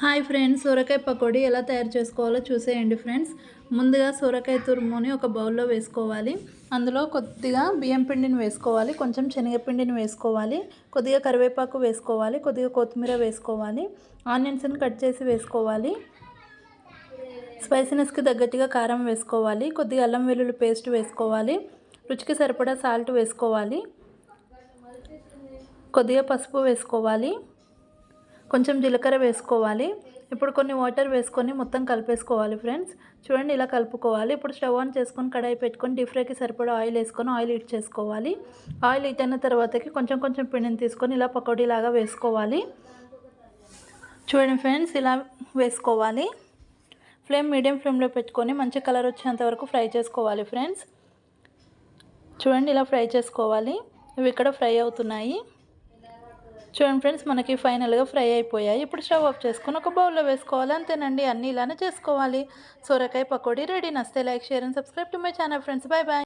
Hi friends, సొరకాయ పకోడీ ఎలా తయారు చేసుకోవాలో చూసేయండి ఫ్రెండ్స్. ముందుగా సొరకాయ తురుముని ఒక బౌల్లో వేసుకోవాలి. అందులో కొద్దిగా బియ్యం పిండిని వేసుకోవాలి, కొంచెం శనగపిండిని వేసుకోవాలి, కొద్దిగా కరివేపాకు వేసుకోవాలి, కొద్దిగా కొత్తిమీర వేసుకోవాలి, ఆనియన్స్ని కట్ చేసి వేసుకోవాలి, స్పైసీనెస్కి తగ్గట్టుగా కారం వేసుకోవాలి, కొద్దిగా అల్లం వెల్లుల్లి పేస్ట్ వేసుకోవాలి, రుచికి సరిపడా సాల్ట్ వేసుకోవాలి, కొద్దిగా పసుపు వేసుకోవాలి, కొంచెం జీలకర్ర వేసుకోవాలి. ఇప్పుడు కొన్ని వాటర్ వేసుకొని మొత్తం కలిపేసుకోవాలి ఫ్రెండ్స్. చూడండి, ఇలా కలుపుకోవాలి. ఇప్పుడు స్టవ్ ఆన్ చేసుకొని కడాయి పెట్టుకొని డీప్ ఫ్రైకి సరిపడా ఆయిల్ వేసుకొని ఆయిల్ హీట్ చేసుకోవాలి. ఆయిల్ హీట్ అయిన తర్వాతకి కొంచెం కొంచెం పిండిని తీసుకొని ఇలా పకోడీలాగా వేసుకోవాలి. చూడండి ఫ్రెండ్స్, ఇలా వేసుకోవాలి. ఫ్లేమ్ మీడియం ఫ్లేమ్లో పెట్టుకొని మంచి కలర్ వచ్చేంత వరకు ఫ్రై చేసుకోవాలి ఫ్రెండ్స్. చూడండి, ఇలా ఫ్రై చేసుకోవాలి. ఇవి ఇక్కడ ఫ్రై అవుతున్నాయి. చూడండి ఫ్రెండ్స్, మనకి ఫైనల్గా ఫ్రై అయిపోయాయి. ఇప్పుడు స్టవ్ ఆఫ్ చేసుకొని ఒక బౌల్లో వేసుకోవాలి. అంతేనండి, అన్నీ ఇలానే చేసుకోవాలి. సొరకాయ పకోడీ రెడీ. నచ్చితే like, share and subscribe to my channel friends. Bye bye.